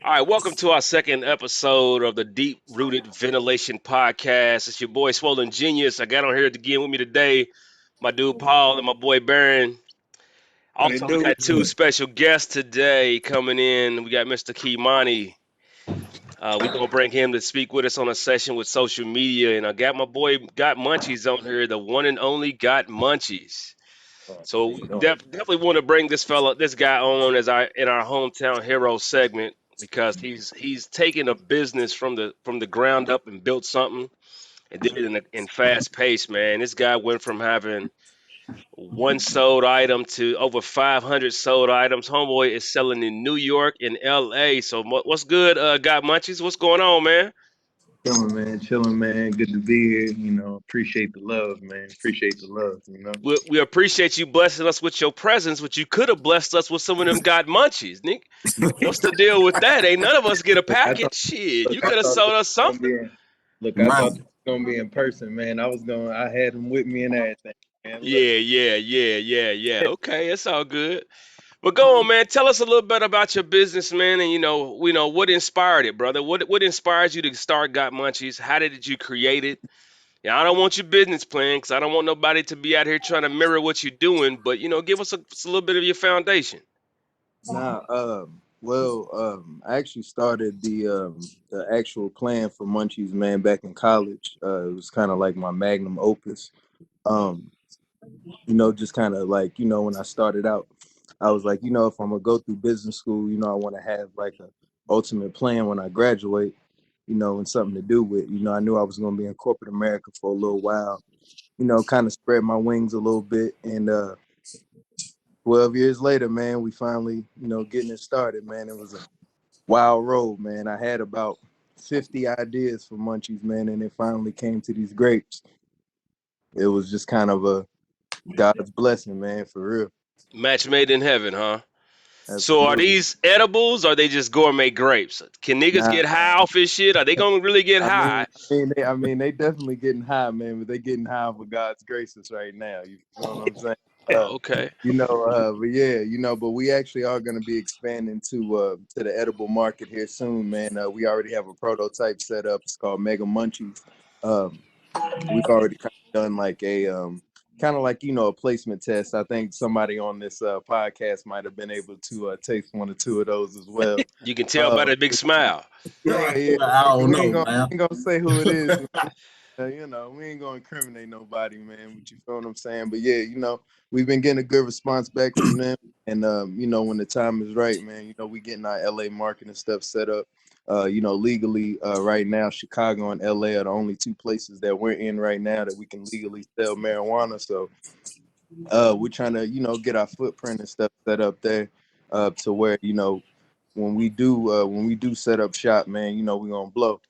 All right, welcome to our second episode of the Deep Rooted Ventilation Podcast. It's your boy Swollen Genius. I got on here again with me today, my dude Paul and my boy Baron. What it Also, we do? got two special guests today coming in. We got Mr. Kimani. We're gonna bring him to speak with us on a session with social media, and I got my boy Got Munchies on here, the one and only Got Munchies. How So you doing? definitely want to bring this guy on as our hometown hero segment because he's taken a business from the ground up and built something and did it in fast pace, man. This guy went from having one sold item to over 500 sold items. Homeboy is selling in New York and L.A. So what's good, Got Munchies? What's going on, man? Chilling, man. Good to be here. Appreciate the love, man. Appreciate the love. We appreciate you blessing us with your presence, but you could have blessed us with some of them Got Munchies, Nick. What's the deal with that? Ain't none of us get a Look, I thought, package. Shit, look, you I could have thought this sold us was gonna something. be in. Look, I Right. thought this was gonna be in person, man. I had them with me and everything, man. Look, Yeah. Okay, it's all good. But go on, man. Tell us a little bit about your business, man, and we know what inspired it, brother. What inspired you to start Got Munchies? How did you create it? Yeah, I don't want your business plan because I don't want nobody to be out here trying to mirror what you're doing. But give us a little bit of your foundation. I actually started the actual plan for Munchies, man, back in college. It was kind of like my magnum opus. Um, just kind of like, when I started out, I was like, if I'm gonna go through business school, I want to have like a ultimate plan when I graduate, and something to do with. I knew I was gonna be in corporate America for a little while, kind of spread my wings a little bit. And 12 years later, man, we finally, getting it started, man. It was a wild road, man. I had about 50 ideas for Munchies, man, and it finally came to these grapes. It was just kind of a God's blessing, man, for real. Match made in heaven, huh? So are Absolutely. these edibles or are they just gourmet grapes? Can niggas Nah, get high off this shit? Are they gonna really get I mean, high? they definitely getting high, man, but they getting high for God's graces right now. You know what I'm saying? Uh, Okay. but yeah, but we actually are going to be expanding to the edible market here soon, man. We already have a prototype set up. It's called Mega Munchies. Um, we've already kind of done like a kind of like a placement test. I think somebody on this podcast might have been able to taste one or two of those as well. You can tell by Uh, the big smile. yeah. I don't We know, man. ain't gonna say who it is. We ain't gonna incriminate nobody, man. But you feel what I'm saying? But yeah, we've been getting a good response back from them, and when the time is right, man, we getting our LA market and stuff set up. Legally, right now, Chicago and LA are the only two places that we're in right now that we can legally sell marijuana. So, we're trying to, get our footprint and stuff set up there, to where, when we do set up shop, man, we're gonna blow.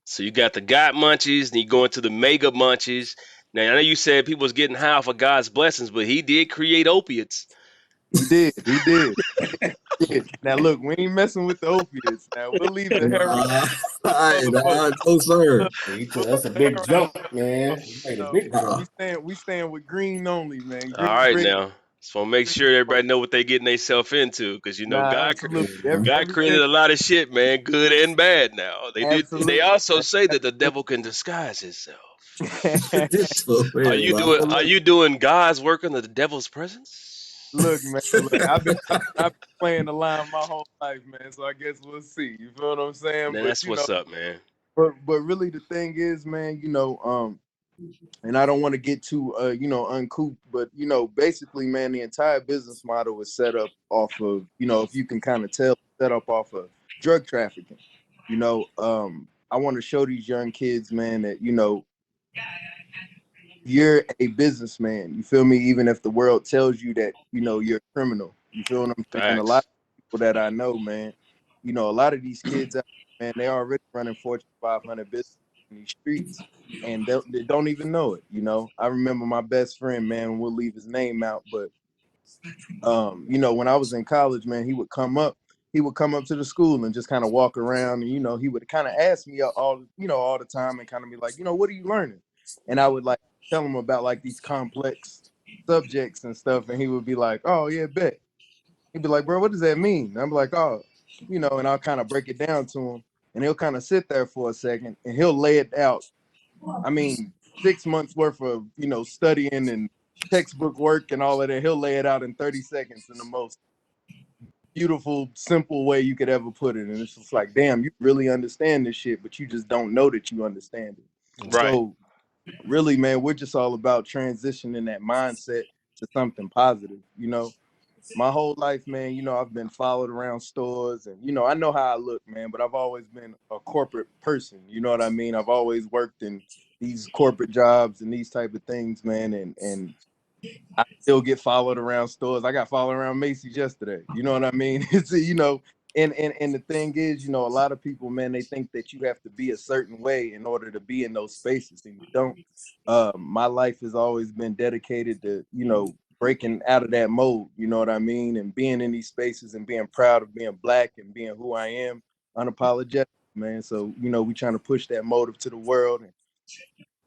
So you got the God Munchies, and you go into the Mega Munchies. Now I know you said people was getting high for God's blessings, but He did create opiates. He did. Now look, we ain't messing with the opiates. Now we'll leave the heroin. Hey, Motherfucker. no, sir. That's a The big heroin, jump, man. You made a big jump. we stand with green only, man. All Green, right, green. now. Just want to make sure everybody know what they getting themselves into, because Nah, absolutely. God Everything, created a lot of shit, man, good and bad. Now they absolutely. also say that the devil can disguise himself. For Are real, you man. doing Well, Are look, you doing God's work in the devil's presence? man. Look, I've been playing the line my whole life, man. So I guess we'll see. You feel what I'm saying? Then But that's what's up, man. really, the thing is, man. And I don't want to get too uncouth, but basically, man, the entire business model is set up off of, if you can kind of tell, set up off of drug trafficking. I want to show these young kids, man, that you're a businessman. You feel me? Even if the world tells you that you're a criminal. You feel what I'm saying? A lot Facts. of people that I know, man, a lot of these kids out there, man, they're already running Fortune 500 business in these streets, and they don't even know it. I remember my best friend, man. We'll leave his name out, but when I was in college, man, he would come up to the school and just kind of walk around, and he would kind of ask me all the time, and kind of be like, what are you learning? And I would like tell him about like these complex subjects and stuff, and he would be like, oh yeah, bet. He'd be like, bro, what does that mean? And I'm like, oh, and I'll kind of break it down to him, and he'll kind of sit there for a second, and he'll lay it out. I mean, 6 months worth of studying and textbook work and all of that. He'll lay it out in 30 seconds in the most beautiful, simple way you could ever put it. And it's just like, damn, you really understand this shit, but you just don't know that you understand it. Right. So really, man, we're just all about transitioning that mindset to something positive. My whole life, man, I've been followed around stores, and I know how I look, man, but I've always been a corporate person. You know what I mean? I've always worked in these corporate jobs and these type of things, man, and I still get followed around stores. I got followed around Macy's yesterday. You know what I mean? It's and the thing is, a lot of people, man, they think that you have to be a certain way in order to be in those spaces, and you don't. My life has always been dedicated to, breaking out of that mode, you know what I mean, and being in these spaces and being proud of being Black and being who I am, unapologetic, man. So, we trying to push that motive to the world and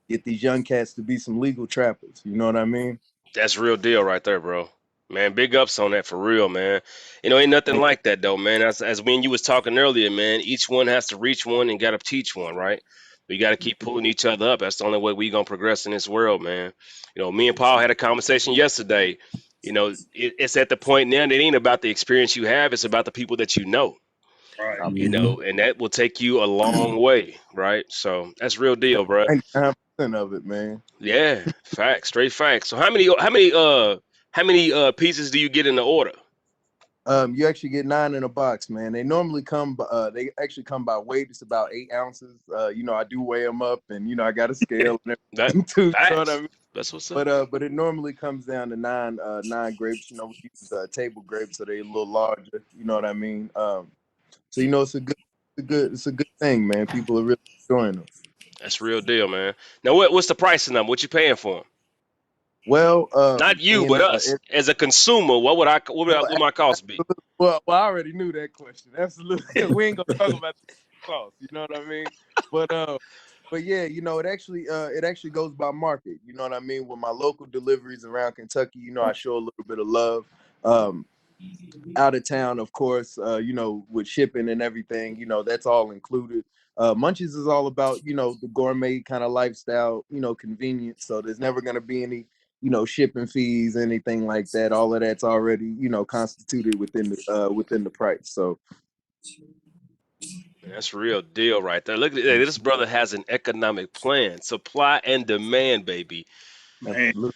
get these young cats to be some legal trappers. You know what I mean? That's real deal right there, bro. Man, big ups on that for real, man. Ain't nothing Thank you. like that though, man. As when you was talking earlier, man, each one has to reach one and gotta teach one, right? We gotta keep pulling each other up. That's the only way we gonna progress in this world, man. Me and Paul had a conversation yesterday. It's at the point now that it ain't about the experience you have, it's about the people that you know. Right. And that will take you a long way, right? So that's real deal, bro. 99% of it, man. Yeah, facts, straight facts. So how many pieces do you get in the order? You actually get 9 in a box, man. They normally come, they actually come by weight. It's about 8 ounces. I do weigh them up, and I got a scale and That everything too. You know what I facts. mean? That's what's up. But it normally comes down to nine grapes. We use table grapes, so they're a little larger. You know what I mean? So it's a good thing, man. People are really enjoying them. That's real deal, man. Now what's the price of them? What you paying for them? Well, Not you, in but us as a consumer. What would my cost be? well, I already knew that question. Absolutely, we ain't gonna talk about the cost. You know what I mean? But yeah, it actually goes by market. You know what I mean? With my local deliveries around Kentucky, I show a little bit of love. Um, Out of town, of course, with shipping and everything, that's all included. Munchies is all about, the gourmet kind of lifestyle, convenience. So there's never going to be any, shipping fees, anything like that. All of that's already, constituted within the price. So That's real deal right there. Look at that. This brother has an economic plan. Supply and demand, baby. Man. absolutely.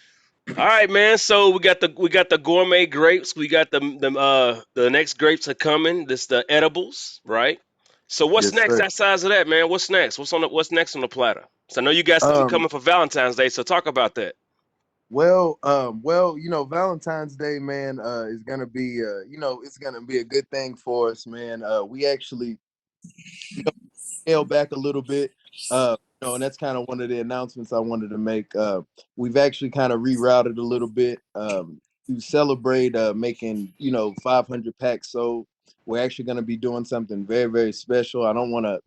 All right, man. So we got the gourmet grapes. We got the next grapes are coming. This the edibles, right? So what's Yes, next sir. outside of that, man? What's next? What's next on the platter? So I know you got something Um, coming for Valentine's Day. So talk about that. Valentine's Day, man, is gonna be, it's gonna be a good thing for us, man. We actually, scale back a little bit. And that's kind of one of the announcements I wanted to make. We've actually kind of rerouted a little bit to celebrate making 500 packs sold. We're actually going to be doing something very, very special. I don't want to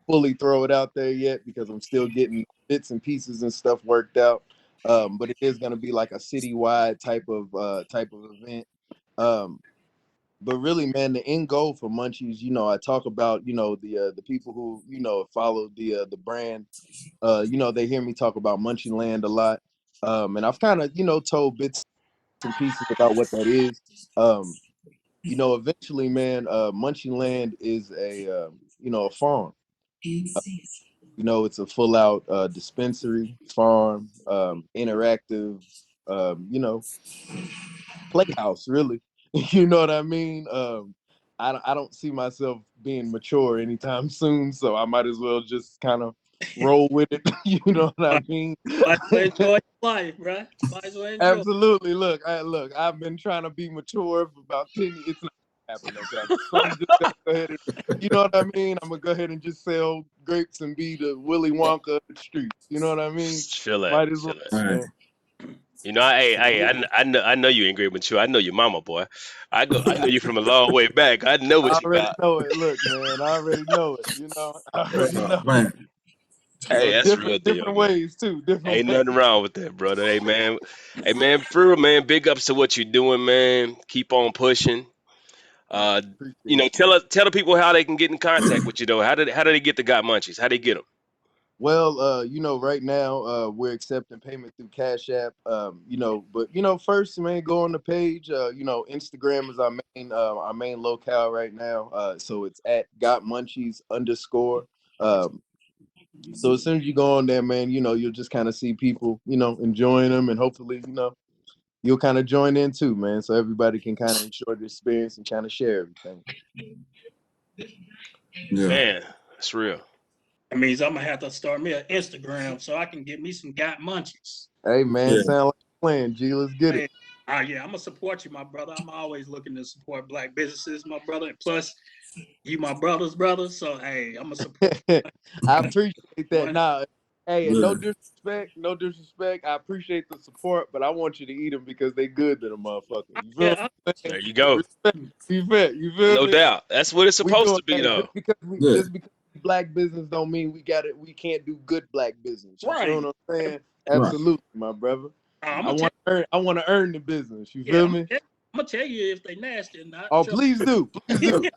fully throw it out there yet because I'm still getting bits and pieces and stuff worked out. But it is going to be like a citywide type of event. Um, but really, man, the end goal for Munchies, I talk about, the people who, follow the brand. They hear me talk about Munchie Land a lot. And I've kind of, told bits and pieces about what that is. Um, Eventually, man, Munchie Land is a farm. Uh, it's a full out dispensary, farm, interactive, playhouse, really. You know what I mean? I don't see myself being mature anytime soon, so I might as well just kind of roll with it. You know what I mean? Might as well enjoy life, right? Might as well enjoy. Absolutely. Look. I've been trying to be mature for about 10 years. It's not happening, okay? So I'm just gonna go ahead and, you know what I mean? I'm gonna go ahead and just sell grapes and be the Willy Wonka of the streets. You know what I mean? Feel that. Might as well, Feel that. Right. man. I know you ain't great mature. I know your mama, boy. I know you from a long way back. I know I what you already got. know it. Look, man, I already know it. I already Oh, know. man. Hey, that's real deal, Different man. ways too. Different Ain't ways. nothing wrong with that, brother. Hey, man, for real, man. Big ups to what you're doing, man. Keep on pushing. Appreciate it. Tell the people how they can get in contact with you though. How do they get the Got Munchies? How they get them? Well, right now, we're accepting payment through Cash App. But first, man, go on the page. Instagram is our main locale right now. So it's at Got Munchies _. So as soon as you go on there, man, you'll just kind of see people, enjoying them, and hopefully, you'll kind of join in too, man. So everybody can kind of enjoy the experience and kind of share everything. Yeah. Man, that's real. That means I'm gonna have to start me an Instagram so I can get me some Got Munchies. Hey, man, Yeah. sound like a plan, G. Let's get it. Yeah, I'm gonna support you, my brother. I'm always looking to support Black businesses, my brother. And plus, you my brother's brother, so hey, I'm gonna support. I appreciate that. Nah, hey, and Yeah. no disrespect. I appreciate the support, but I want you to eat them because they good to the motherfucker. You feel Yeah, me? There you go. Respect. You feel No me? doubt. That's what it's We supposed doing to be hey, though. Yeah. just because we Black business don't mean we can't do good Black business. You Right. feel what I'm saying? Right. Absolutely, my brother. I'm I want to earn the business. You yeah, feel I'm me? gonna tell you if they nasty or not. Oh, Trust please do. Please do.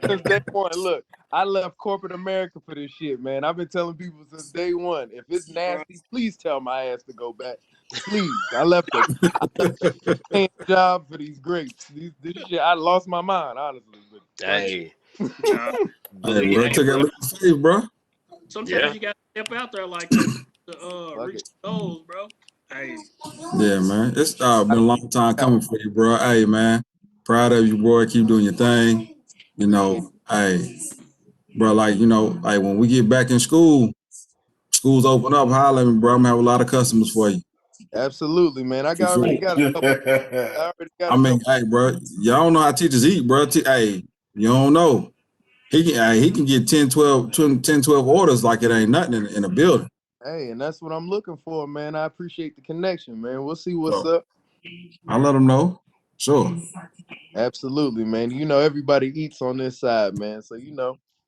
Since day one. Look, I left corporate America for this shit, man. I've been telling people since day one, if it's nasty, please tell my ass to go back. Please. I left a paying job for these grapes. This shit, I lost my mind, honestly. But Hey, Nah, Hey, believe bro, hey, take that bro. leap of faith, bro. sometimes Yeah. you gotta step out there like that to fuck reach it. goals, bro. Hey, Yeah, man. It's been a long time coming for you, bro. Hey, man. Proud of you, boy. Keep doing your thing. Hey, bro, like when we get back in schools open up, holler at me, bro. I'm gonna have a lot of customers for you. Absolutely, man. I For already sure. got a couple. I already got I a mean, couple. hey, bro, y'all don't know how teachers eat, bro. Hey, you don't know. He can get 10, 12, 10, 12 orders like it ain't nothing in a building. Hey, and that's what I'm looking for, man. I appreciate the connection, man. We'll see what's So up. I'll let them know. Sure. Absolutely, man. Everybody eats on this side, man. So,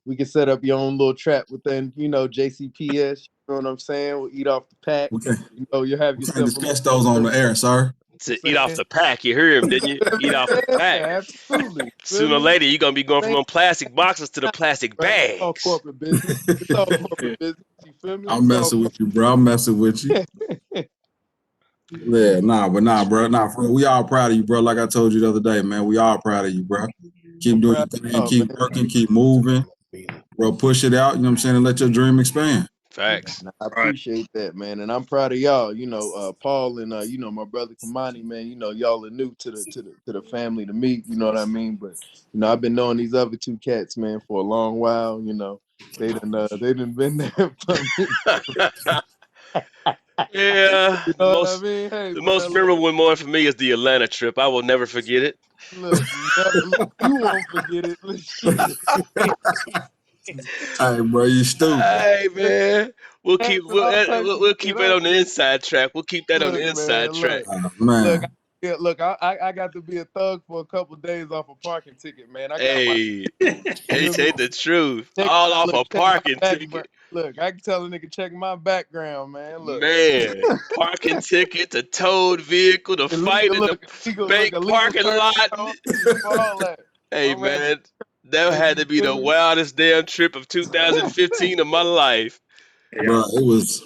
we can set up your own little trap within, JCPS. You know what I'm saying? We'll eat off the pack. We can't, You have we can't yourself a discuss those on the air, sir. To eat off little the pack. You heard him, didn't you? Eat off the pack. absolutely. Feel Sooner or me? later, you're gonna be going from Same, them plastic boxes to the plastic bro. It's all bags. corporate business. It's all corporate business. You feel me? I'm It's all messing with you, bro. I'm messing with you. Yeah, bro. Nah, for real, we all proud of you, bro. Like I told you the other day, man. We all proud of you, bro. Keep I'm doing proud your of thing, y'all, keep man. working, keep moving, bro. Push it out, you know what I'm saying, and let your dream expand. Facts. I appreciate that, man, and I'm proud of y'all. Paul and my brother Kamani, man. Y'all are new to the family to me. You know what I mean? But I've been knowing these other two cats, man, for a long while. They done been there for me. Yeah. You know what I mean? Hey, The man, most memorable one for me is the Atlanta trip. I will never forget it. look, you won't forget it. Shit. Hey, bro, you stupid. Hey man, we'll keep All types of we'll shit. keep it on the inside track. We'll keep that on the Look, inside man, track. Oh, look. man. I got to be a thug for a couple days off a parking ticket, man. I got my Hey, feel ain't me? the truth. Check, All off a check my parking background. ticket. Look, I can tell a nigga check my background, man. Look, Man, parking ticket, the towed vehicle, the fight illegal, in the bank illegal parking turn lot. off, for all that. Hey My man, man, that you had to be feel the me? wildest damn trip of 2015 of my life. Bro, it was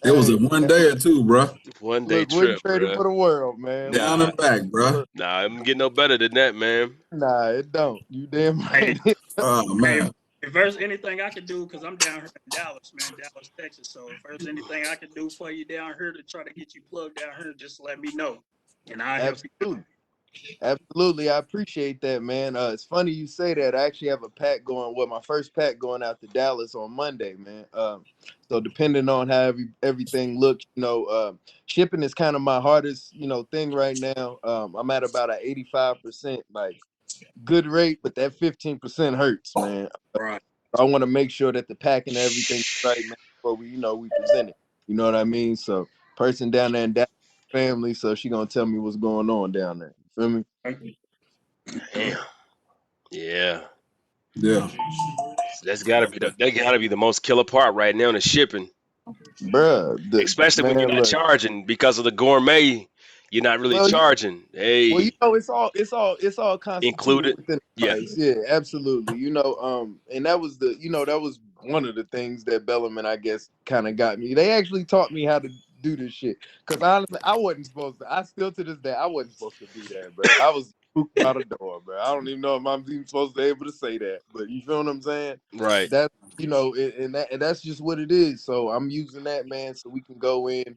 Hey, a one day or two, bro. One day look, wouldn't trip, trade it bro. for the world, man. Look, Down Nah, and back, bro. look, nah, I'm getting no better than that, man. nah, it don't. You damn Hey, right. Oh, hey, man. if there's anything I could do, because I'm down here in Dallas, man, Dallas, Texas. So if there's anything I can do for you down here to try to get you plugged down here, just let me know, and I'll help you out. Absolutely. Absolutely, I appreciate that, man. It's funny you say that. I actually have a pack going. Well, my first pack going out to Dallas on Monday, man. So depending on how everything looks, shipping is kind of my hardest, thing right now. I'm at about an 85%, like good rate, but that 15% hurts, man. Right. I want to make sure that the packing and everything is right, man, before we present it. You know what I mean? So person down there in Dallas, family, so she gonna tell me what's going on down there. You feel me? Damn. Yeah. Yeah. That gotta be the most killer part right now in the shipping. Bruh, Especially when you're man, not look, charging because of the gourmet. You're not really Well, charging. well, Hey, it's all constituted included. within the Yeah. price. Yeah, absolutely. And that was that was one of the things that Bellarmine, I guess, kind of got me. They actually taught me how to do this shit. Cause honestly, I wasn't supposed to. I still to this day, I wasn't supposed to do that, bro. I was spooked by the door, bro. I don't even know if I'm even supposed to be able to say that, but you feel what I'm saying? Right. That and that's just what it is. So I'm using that, man, so we can go in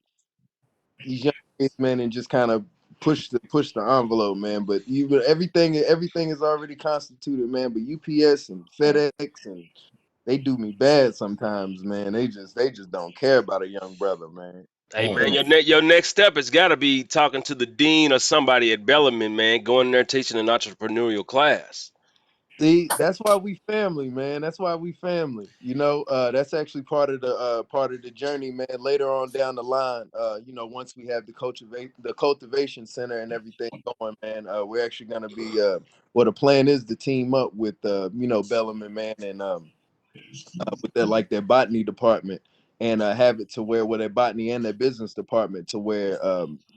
these young kids, man, and just kind of push the envelope, man. But even everything is already constituted, man. But UPS and FedEx and they do me bad sometimes, man. They just don't care about a young brother, man. Hey man, your next step has got to be talking to the dean or somebody at Bellarmine, man. Going there teaching an entrepreneurial class. See, that's why we family, man. That's why we family. That's actually part of the journey, man. Later on down the line, once we have the cultivation center and everything going, man, we're actually gonna be the plan is to team up with Bellarmine, man, and with their botany department and have it to where their botany and their business department to where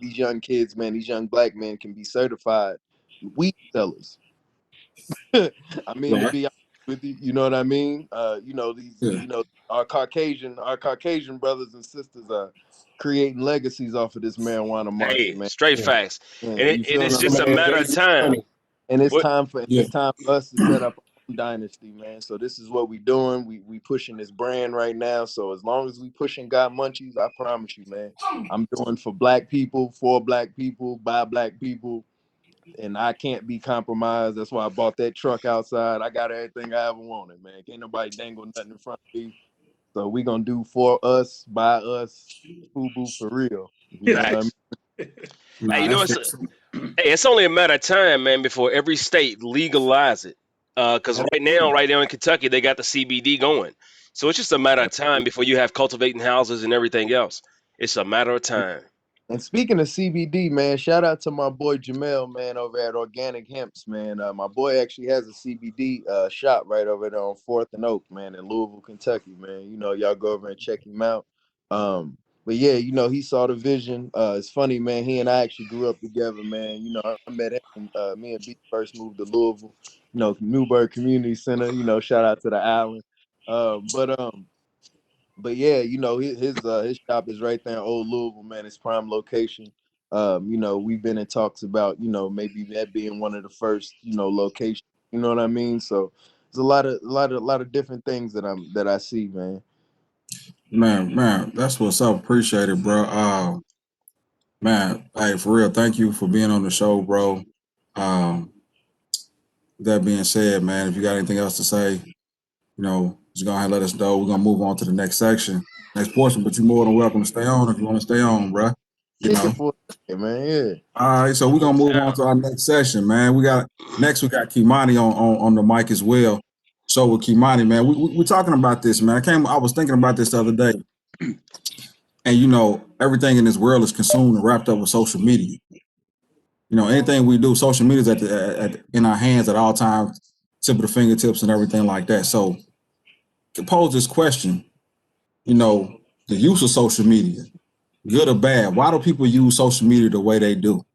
these young kids, man, these young black men can be certified weed sellers. I mean, to Right. be honest with you, you know what I mean? Yeah. Our Caucasian brothers and sisters are creating legacies off of this marijuana market, Hey, man. straight Yeah. facts. And And you feel it's what I'm just a saying? matter of time. And it's What? time for Yeah. it's time for us to set up our own dynasty, man. So this is what we doing. We pushing this brand right now. So as long as we pushing God Munchies, I promise you, man, I'm doing for black people, for black people, by black people, and I can't be compromised. That's why I bought that truck outside. I got everything I ever wanted, man. Can't nobody dangle nothing in front of me. So we gonna do for us, by us, FUBU for real. You know what I mean? Facts. Hey, Nah, you know that's it's excellent. hey, it's only a matter of time, man, before every state legalize it. Because right now in Kentucky, they got the CBD going. So it's just a matter of time before you have cultivating houses and everything else. It's a matter of time. And speaking of CBD, man, shout out to my boy Jamel, man, over at Organic Hemps, man. My boy actually has a CBD shop right over there on Fourth and Oak, man, in Louisville, Kentucky, man. Y'all go over and check him out. But yeah, he saw the vision. It's funny, man. He and I actually grew up together, man. I met him when me and B first moved to Louisville. Newburgh Community Center. Shout out to the island. But yeah, his shop is right there in Old Louisville, man. It's prime location. We've been in talks about, maybe that being one of the first, locations. You know what I mean? So there's a lot of different things that I see, man. Man, that's what's up. Appreciate it, bro. Man, hey, for real, thank you for being on the show, bro. Um, that being said, man, if you got anything else to say, just go ahead and let us know. We're gonna move on to the next section, next portion. But you're more than welcome to stay on if you want to stay on, bro. You Kick know. it for man. Yeah. All right, so we're No gonna move on doubt. to our next session, man. We got Kimani on the mic as well. So with Kimani, man, we're talking about this, man. I was thinking about this the other day, and everything in this world is consumed and wrapped up with social media. Anything we do, social media is in our hands at all times, tip of the fingertips and everything like that. So to pose this question, the use of social media, good or bad, why do people use social media the way they do?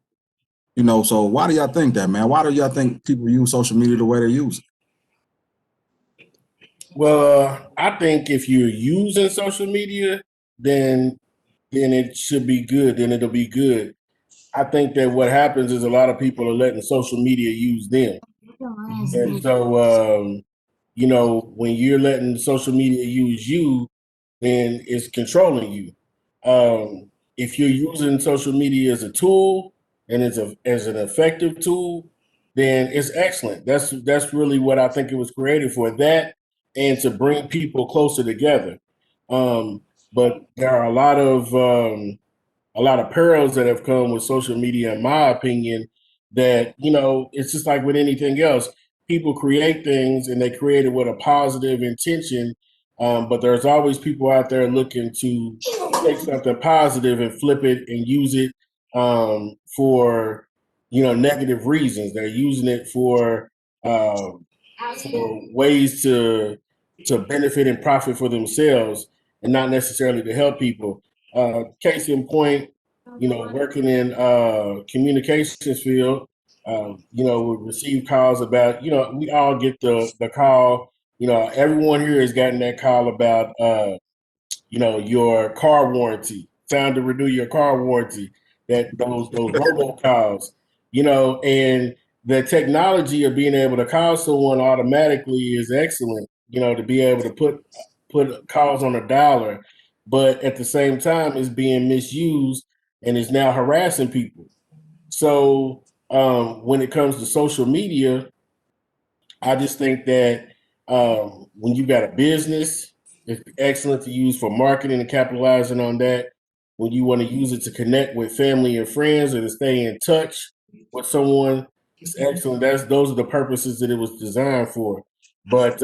So why do y'all think that, man? Why do y'all think people use social media the way they use it? Well, I think if you're using social media, then it should be good. Then it'll be good. I think that what happens is a lot of people are letting social media use them, and so when you're letting social media use you, then it's controlling you. If you're using social media as a tool and as an effective tool, then it's excellent. That's really what I think it was created for, that and to bring people closer together. Um, but there are a lot of perils that have come with social media, in my opinion, that, it's just like with anything else. People create things and they create it with a positive intention, but there's always people out there looking to take something positive and flip it and use it for, negative reasons. They're using it for ways to benefit and profit for themselves and not necessarily to help people. Case in point, working in communications field, we receive calls about, we all get the call. Everyone here has gotten that call about, your car warranty. Time to renew your car warranty. That those robocalls, and the technology of being able to call someone automatically is excellent. To be able to put calls on a dialer, but at the same time, it's being misused and is now harassing people. So when it comes to social media, I just think that when you got a business, it's excellent to use for marketing and capitalizing on that. When you want to use it to connect with family and friends or to stay in touch with someone, it's excellent. Those are the purposes that it was designed for. But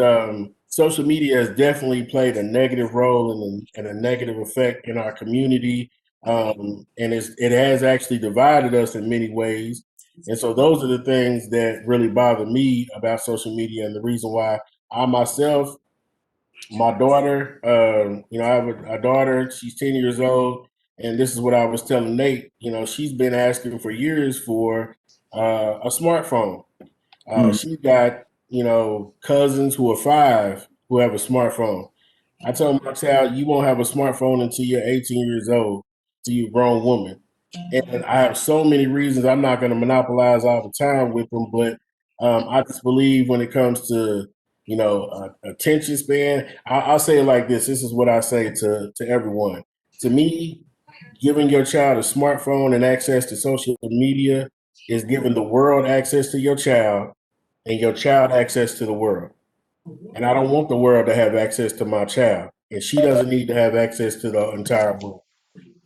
social media has definitely played a negative role and a negative effect in our community, and it has actually divided us in many ways. And so those are the things that really bother me about social media, and the reason why I myself, my daughter, I have a daughter. She's 10 years old, and this is what I was telling Nate. She's been asking for years for a smartphone. She's got cousins who are 5 who have a smartphone. I told my child, you won't have a smartphone until you're 18 years old, till you're a grown woman. And I have so many reasons. I'm not going to monopolize all the time with them, but I just believe when it comes to attention span, I'll say it like this. This is what I say to everyone. To me, giving your child a smartphone and access to social media is giving the world access to your child and your child access to the world. And I don't want the world to have access to my child, and she doesn't need to have access to the entire world.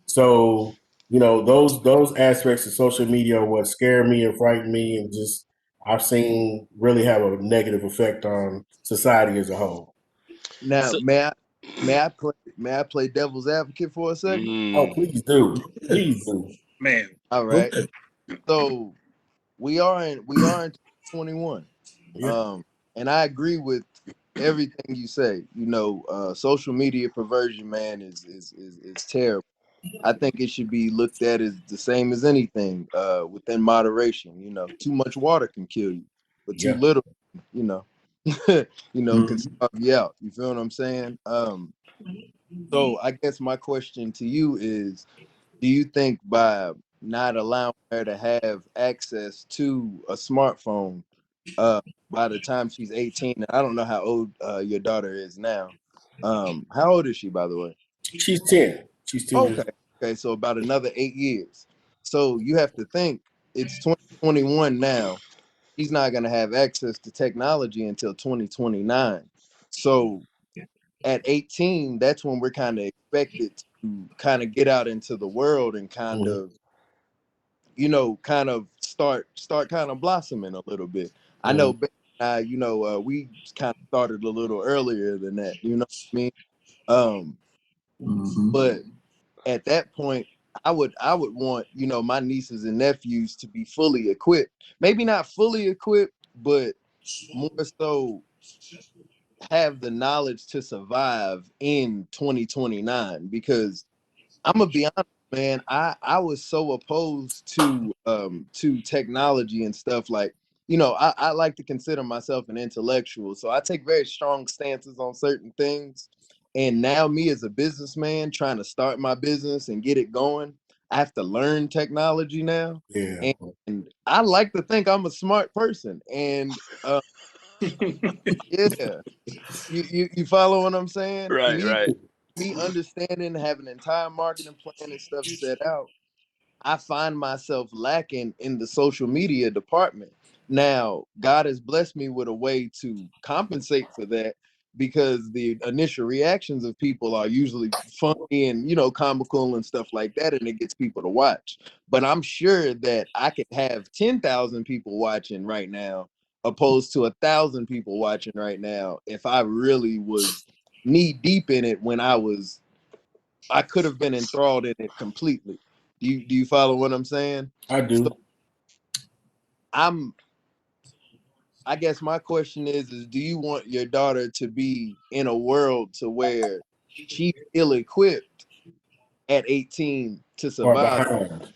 So, those aspects of social media are what scare me and frighten me, and just I've seen really have a negative effect on society as a whole. Now, So, may I play devil's advocate for a second? Oh, mm, please do, please do. Man, All Go right. ahead. So we are in 21. Yeah, Um, and I agree with everything you say. Social media perversion, man, is terrible. I think it should be looked at as the same as anything, within moderation. Too much water can kill you, but too yeah. little, you know, can Mhm. starve you out. You feel what I'm saying? So I guess my question to you is, do you think by not allowing her to have access to a smartphone, uh, by the time she's 18, and I don't know how old your daughter is now. How old is she, by the way? She's 10. She's 10 years. Okay, okay, so about another 8 years. So you have to think it's 2021 now. She's not going to have access to technology until 2029. So at 18, that's when we're kind of expected to kind of get out into the world and kind Mhm, of kind of start kind of blossoming a little bit. I know mhm. Ben and I, we kind of started a little earlier than that. You know what I mean? Um, Mhm. but at that point, I would want my nieces and nephews to be fully equipped. Maybe not fully equipped, but more so have the knowledge to survive in 2029, because I'm gonna be honest, man. I was so opposed to technology and stuff. Like, I like to consider myself an intellectual, so I take very strong stances on certain things. And now, me as a businessman trying to start my business and get it going, I have to learn technology now. Yeah, And I like to think I'm a smart person. And yeah, you follow what I'm saying? right, Me right. me understanding, having an entire marketing plan and stuff set out, I find myself lacking in the social media department. Now, God has blessed me with a way to compensate for that, because the initial reactions of people are usually funny and comical and stuff like that, and it gets people to watch. But I'm sure that I could have 10,000 people watching right now, opposed to 1,000 people watching right now, if I really was knee deep in it when I could have been enthralled in it completely. Do you follow what I'm saying? I So do. I'm I guess my question is do you want your daughter to be in a world to where she's ill equipped at 18 to Or survive. behind.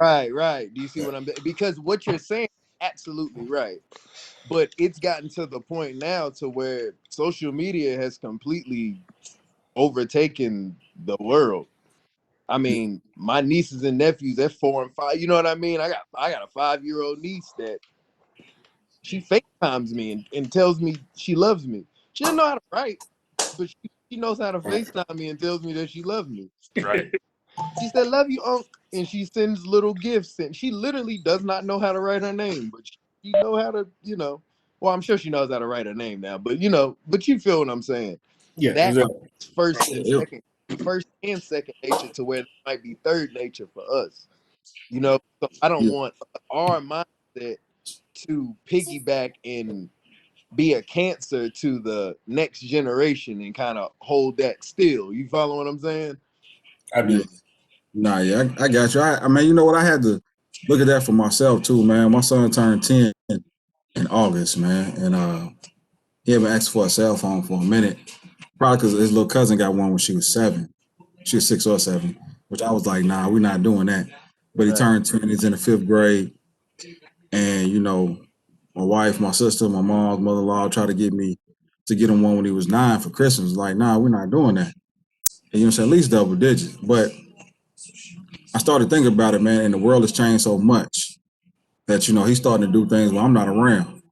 Right. Do you see what I'm saying? Because what you're saying is absolutely right. But it's gotten to the point now to where social media has completely overtaken the world. I mean, my nieces and nephews, they're 4 and 5. You know what I mean? I got a 5-year-old niece that she FaceTimes me and tells me she loves me. She doesn't know how to write, but she knows how to FaceTime me and tells me that she loves me. Right. She said, "Love you, Unc," and she sends little gifts. And she literally does not know how to write her name, but she know how to, Well, I'm sure she knows how to write her name now, but but you feel what I'm saying. Yeah, That exactly. first and second nature to where it might be third nature for us. So I don't want our mindset to piggyback and be a cancer to the next generation and kind of hold that still. You follow what I'm saying? I Yeah. do. Nah, yeah, I got you. I mean, you know what? I had to look at that for myself too, man. My son turned 10 in August, man, and he haven't asked for a cell phone for a minute. Probably because his little cousin got one when she was 7. She was 6 or 7, which I was like, nah, we're not doing that. But he Right. turned 10. He's in the 5th grade, and my wife, my sister, my mom's mother-in-law tried to get me to get him one when he was 9 for Christmas. Like, nah, we're not doing that. And at least double digits. But I started thinking about it, man, and the world has changed so much that he's starting to do things when I'm not around.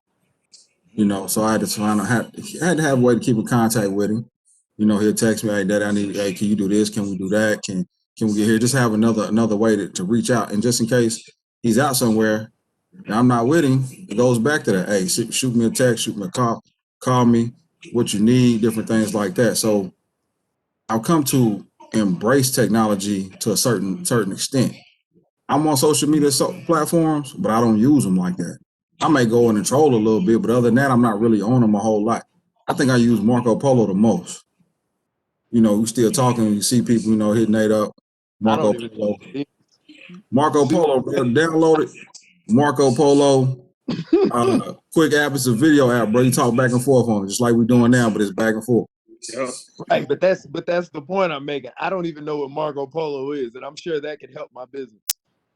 So I had to have a way to keep in contact with him. He'll text me, "Hey, Dad, hey, can you do this? Can we do that? Can we get here?" Just have another way to reach out, and just in case he's out somewhere and I'm not with him, it goes back to that. Hey, shoot me a text, shoot me a call me, what you need, different things like that. So I've come to embrace technology to a certain extent. I'm on social media platforms, but I don't use them like that. I may go in and troll a little bit, but other than that, I'm not really on them a whole lot. I think I use Marco Polo the most. We still talking. You see people, hitting Nate up. I Marco don't even Polo. think Marco super Polo, bro. Download it. Marco Polo. Quick app is a video app, bro. You talk back and forth on it, just like we're doing now, but it's back and forth. Yep. right, but that's the point I'm making. I don't even know what Marco Polo is, and I'm sure that could help my business.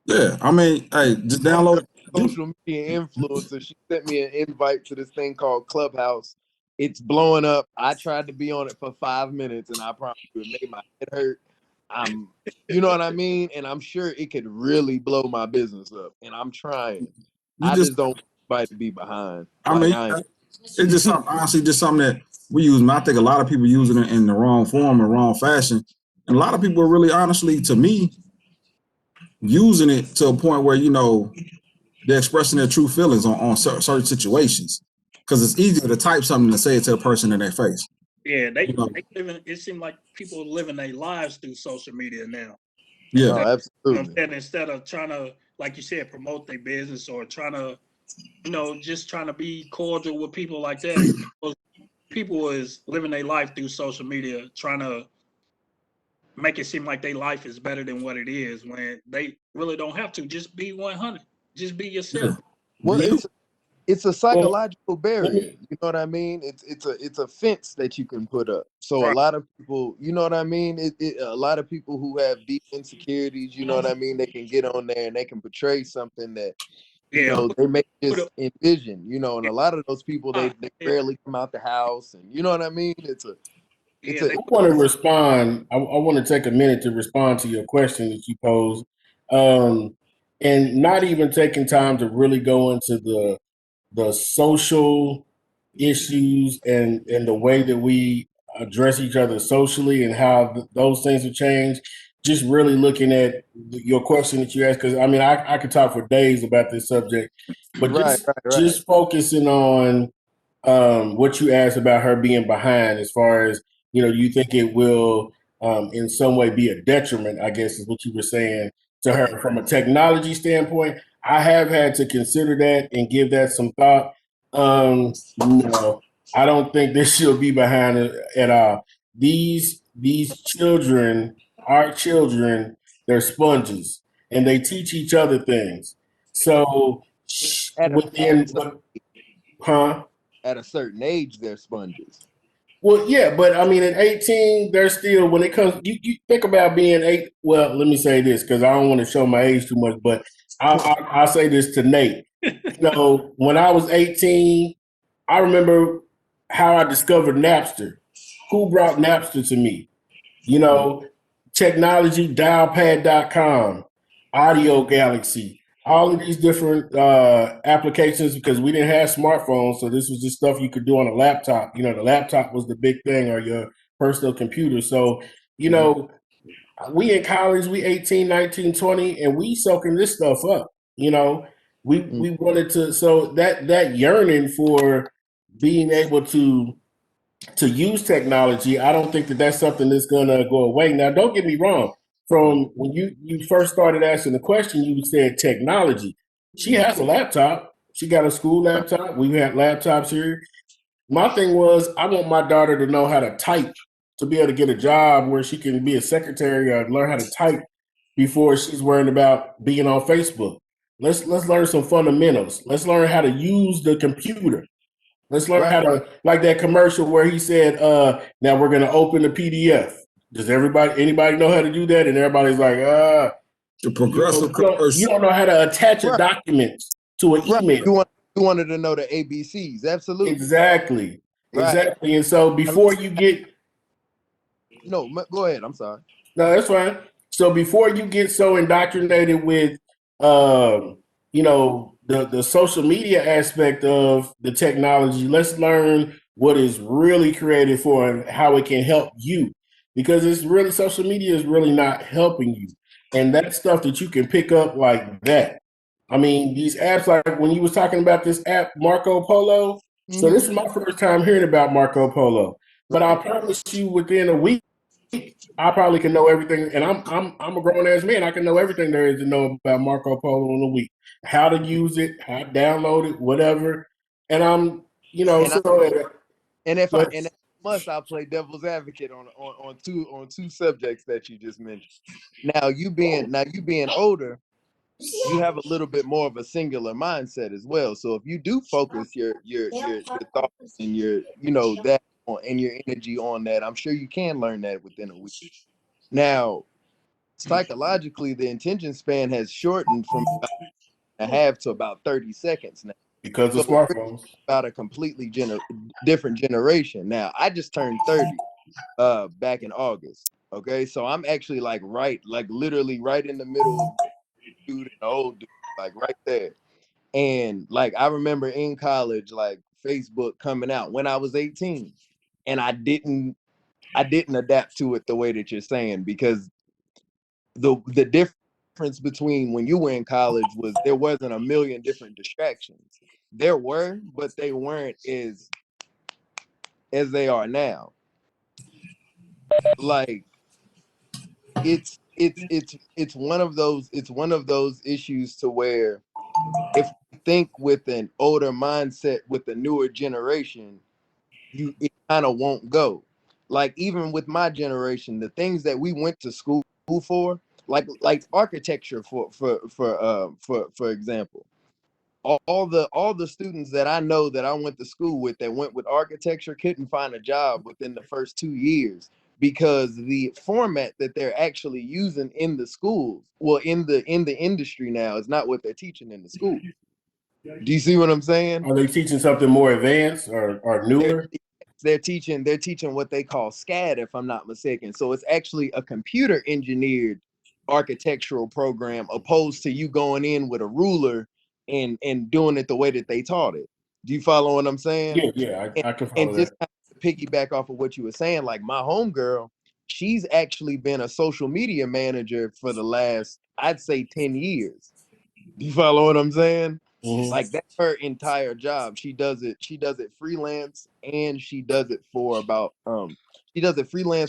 Yeah, I mean, hey, just download it. Social media influencer. She sent me an invite to this thing called Clubhouse. It's blowing up. I tried to be on it for 5 minutes, and I promise you, it made my head hurt. You know what I mean? And I'm sure it could really blow my business up. And I'm trying. You I just, just don't want anybody to be behind. I Like mean, I ain't. it's just honestly just something that we use. And I think a lot of people use it in the wrong form and wrong fashion. And a lot of people are really, honestly, to me, using it to a point where they're expressing their true feelings on certain situations. Because it's easier to type something than say it to a person in their face. Yeah, You know? they living. It seems like people are living their lives through social media now. Yeah, Oh, absolutely. Instead of trying to, like you said, promote their business or trying to, just trying to be cordial with people like that. People is living their life through social media, trying to make it seem like their life is better than what it is when they really don't have to. Just be 100. Just be yeah. yourself. Well, You, it's a Well, psychological let barrier. me, You know what I mean? It's a fence that you can put up. So a Right. lot of people, you know what I mean? A lot of people who have deep insecurities, you know what I mean? They can get on there and they can portray something that Yeah. they may Put just envision. And a lot of those people they yeah. rarely come out the house, and you know what I mean? It's Yeah. a I want to respond. I want to take a minute to respond to your question that you posed, and not even taking time to really go into the social issues and the way that we address each other socially and how those things have changed. Just really looking at your question that you asked, because I mean, I could talk for days about this subject, but right, right. just focusing on what you asked about her being behind, as far as you think it will in some way be a detriment, I guess is what you were saying, to her from a technology standpoint. I have had to consider that and give that some thought. No, I don't think this she'll be behind it at all. These children, our children, they're sponges and they teach each other things. So At a within, huh? at a certain age, they're sponges. Well, yeah, but I mean, at 18, they're still, when it comes, you think about being eight. Well, let me say this because I don't want to show my age too much, but I'll say this to Nate. When I was 18, I remember how I discovered Napster. Who brought Napster to me? You know, technology, dialpad.com, Audio Galaxy, all of these different applications because we didn't have smartphones. So this was just stuff you could do on a laptop. The laptop was the big thing or your personal computer. So, you know, we in college, we 18, 19, 20, and we soaking this stuff up. We wanted to, so that yearning for being able to use technology, I don't think that that's something that's going to go away. Now, don't get me wrong. From when you first started asking the question, you said technology. She has a laptop. She got a school laptop. We had laptops here. My thing was, I want my daughter to know how to type to be able to get a job where she can be a secretary or learn how to type before she's worrying about being on Facebook. Let's learn some fundamentals. Let's learn how to use the computer. Let's learn how to, like that commercial where he said, now we're going to open the PDF. Does anybody know how to do that? And everybody's like, The progressive you don't know how to attach a document to an email. You wanted to know the ABCs. Absolutely. Exactly. Right. Exactly. And so before you get. No, go ahead. I'm sorry. No, that's fine. So before you get so indoctrinated with, the social media aspect of the technology, let's learn what is really created for and how it can help you. Because it's really, social media is really not helping you. And that's stuff that you can pick up like that. I mean, these apps, like when you was talking about this app, Marco Polo. So this is my first time hearing about Marco Polo. But I promise you within a week, I probably can know everything, and I'm a grown ass man. I can know everything there is to know about Marco Polo in a week. How to use it, how to download it, whatever. And if I must, I'll play devil's advocate on two subjects that you just mentioned. Now you being older, you have a little bit more of a singular mindset as well. So if you do focus your thoughts and your that and your energy on that, I'm sure you can learn that within a week. Now, psychologically, the attention span has shortened from about a half to about 30 seconds now. Because of smartphones. About a completely different generation. Now, I just turned 30 back in August. Okay, so I'm actually literally right in the middle of dude and the old dude, like right there. And like I remember in college, like Facebook coming out when I was 18, and I didn't adapt to it the way that you're saying, because the difference between when you were in college was there wasn't a million different distractions. There were, but they weren't as they are now. Like it's one of those issues to where if you think with an older mindset with the newer generation, it kind of won't go. Like even with my generation, the things that we went to school for, like architecture for example, all the students that I know that I went to school with that went with architecture couldn't find a job within the first 2 years because the format that they're actually using in the schools, well, in the industry now, is not what they're teaching in the school. Do you see what I'm saying? Are they teaching something more advanced or newer? They're teaching what they call SCAD, if I'm not mistaken. So it's actually a computer engineered architectural program, opposed to you going in with a ruler and doing it the way that they taught it. Do you follow what I'm saying? Yeah, I can follow And just that. kind of piggyback off of what you were saying, like my homegirl, she's actually been a social media manager for the last, I'd say, 10 years. Do you follow what I'm saying? Mm-hmm. Like that's her entire job. She does it freelance, and she does it freelance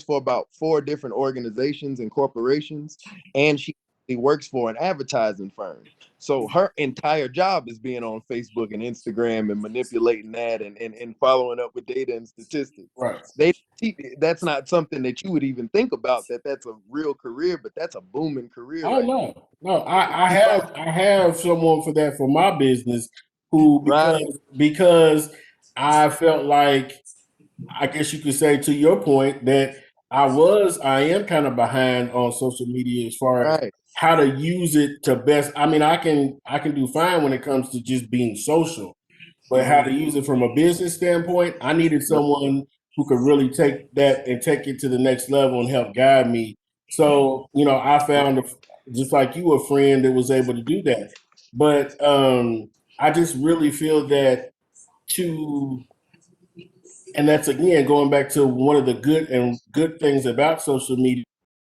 for about 4 different organizations and corporations, and she works for an advertising firm. So her entire job is being on Facebook and Instagram and manipulating that and following up with data and statistics. Right. That's not something that you would even think about, that's a real career, but that's a booming career. Oh, right no, I have someone for that for my business who, because I felt like I guess you could say, to your point, that I am kind of behind on social media as far as Right. how to use it to best. I mean, I can do fine when it comes to just being social, but how to use it from a business standpoint, I needed Yep. someone who could really take that and take it to the next level and help guide me. So, I found, just like you, a friend that was able to do that. But I just really feel that to, and that's again going back to one of the good things about social media